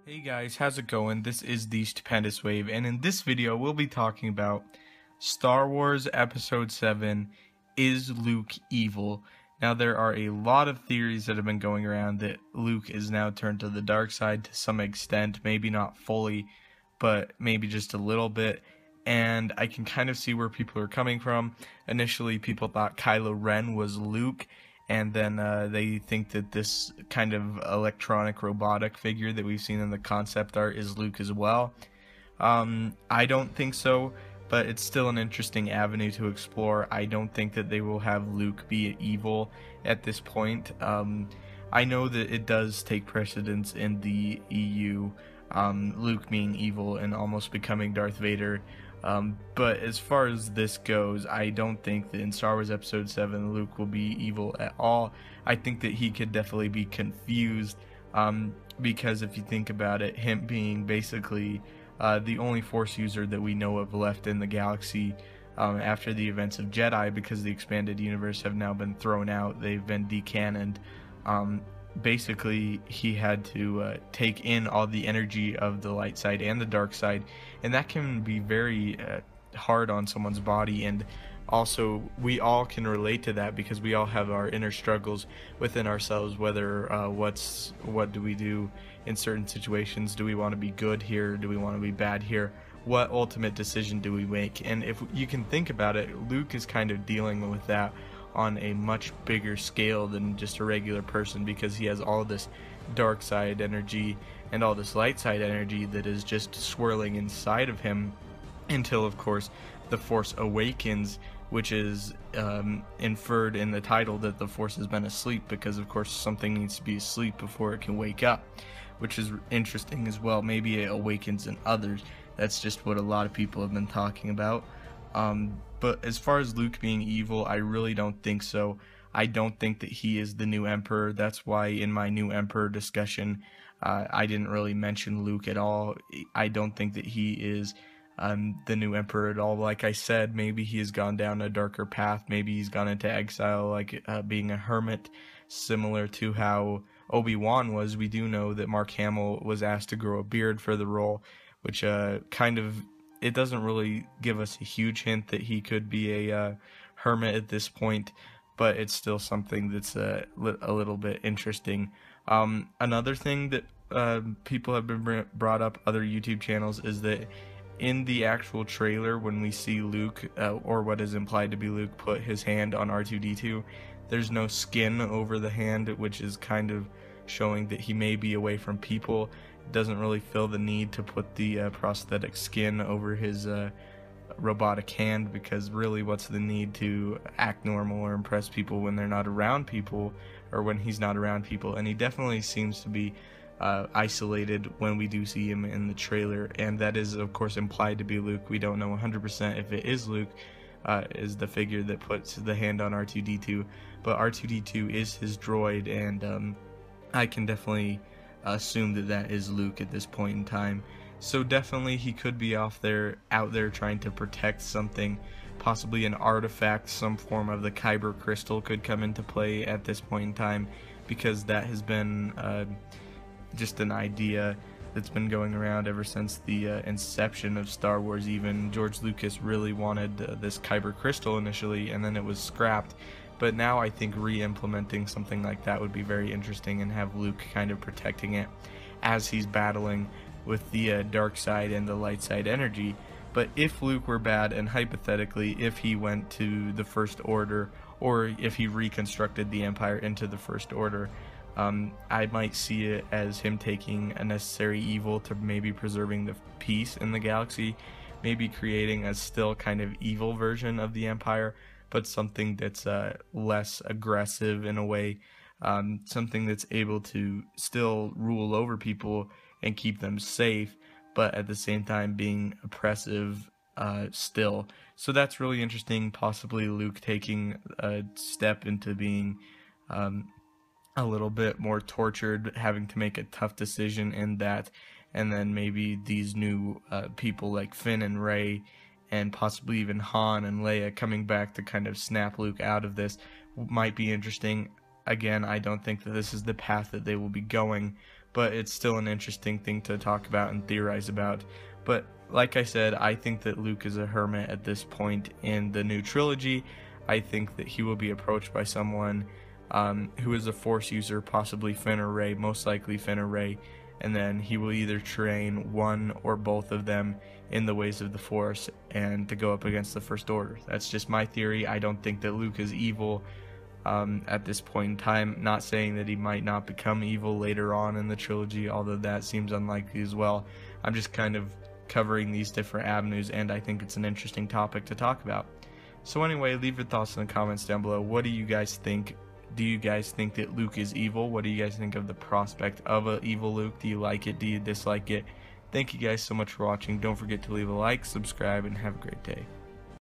Hey guys, how's it going? This is the Stupendous Wave, and in this video we'll be talking about Star Wars Episode 7, Is Luke Evil? Now there are a lot of theories that have been going around that Luke is now turned to the dark side to some extent, maybe not fully, but maybe just a little bit, and I can kind of see where people are coming from. Initially people thought Kylo Ren was Luke, and then they think that this kind of electronic robotic figure that we've seen in the concept art is Luke as well. I don't think so, but it's still an interesting avenue to explore. I don't think that they will have Luke be evil at this point. I know that it does take precedence in the EU, Luke being evil and almost becoming Darth Vader. But as far as this goes, I don't think that in Star Wars Episode 7 Luke will be evil at all. I think that he could definitely be confused, because if you think about it, him being basically the only Force user that we know of left in the galaxy after the events of Jedi, because the expanded universe have now been thrown out, they've been decannoned. Basically he had to take in all the energy of the light side and the dark side, and that can be very hard on someone's body. And also we all can relate to that because we all have our inner struggles within ourselves, whether what do we do in certain situations. Do we want to be good here? Do we want to be bad here? What ultimate decision do we make? And if you can think about it, Luke is kind of dealing with that on a much bigger scale than just a regular person, because he has all this dark side energy and all this light side energy that is just swirling inside of him until, of course, the Force awakens, which is inferred in the title that the Force has been asleep, because of course something needs to be asleep before it can wake up, which is interesting as well. Maybe it awakens in others. That's just what a lot of people have been talking about. But as far as Luke being evil, I really don't think so. I don't think that he is the new Emperor. That's why in my new Emperor discussion, I didn't really mention Luke at all. I don't think that he is the new Emperor at all. Like I said, maybe he has gone down a darker path. Maybe he's gone into exile, like being a hermit, similar to how Obi-Wan was. We do know that Mark Hamill was asked to grow a beard for the role, which kind of, it doesn't really give us a huge hint that he could be a hermit at this point, but it's still something that's a little bit interesting. Another thing that people have been brought up, other YouTube channels, is that in the actual trailer, when we see Luke, or what is implied to be Luke, put his hand on R2-D2, there's no skin over the hand, which is kind of showing that he may be away from people. Doesn't really feel the need to put the prosthetic skin over his robotic hand, because really what's the need to act normal or impress people when they're not around people, or when he's not around people. And he definitely seems to be isolated when we do see him in the trailer, and that is of course implied to be Luke. We don't know 100% if it is Luke, is the figure that puts the hand on R2-D2, but R2-D2 is his droid, and I can definitely assume that that is Luke at this point in time. So definitely he could be out there trying to protect something, possibly an artifact. Some form of the Kyber crystal could come into play at this point in time, because that has been just an idea that's been going around ever since the inception of Star Wars. Even George Lucas really wanted this Kyber crystal initially, and then it was scrapped. But now I think re-implementing something like that would be very interesting, and have Luke kind of protecting it as he's battling with the dark side and the light side energy. But if Luke were bad, and hypothetically if he went to the First Order, or if he reconstructed the Empire into the First Order, I might see it as him taking a necessary evil to maybe preserving the peace in the galaxy, maybe creating a still kind of evil version of the Empire, but something that's less aggressive in a way, something that's able to still rule over people and keep them safe, but at the same time being oppressive still. So that's really interesting. Possibly Luke taking a step into being a little bit more tortured, having to make a tough decision in that, and then maybe these new people like Finn and Rey, and possibly even Han and Leia coming back to kind of snap Luke out of this might be interesting. Again, I don't think that this is the path that they will be going, but it's still an interesting thing to talk about and theorize about. But like I said, I think that Luke is a hermit at this point in the new trilogy. I think that he will be approached by someone who is a Force user, possibly Finn or Rey, most likely Finn or Rey, and then he will either train one or both of them in the ways of the Force and to go up against the First Order. That's just my theory. I don't think that Luke is evil at this point in time. Not saying that he might not become evil later on in the trilogy, although that seems unlikely as well. I'm just kind of covering these different avenues, and I think it's an interesting topic to talk about. So anyway, leave your thoughts in the comments down below. What do you guys think? Do you guys think that Luke is evil? What do you guys think of the prospect of an evil Luke? Do you like it? Do you dislike it? Thank you guys so much for watching. Don't forget to leave a like, subscribe, and have a great day.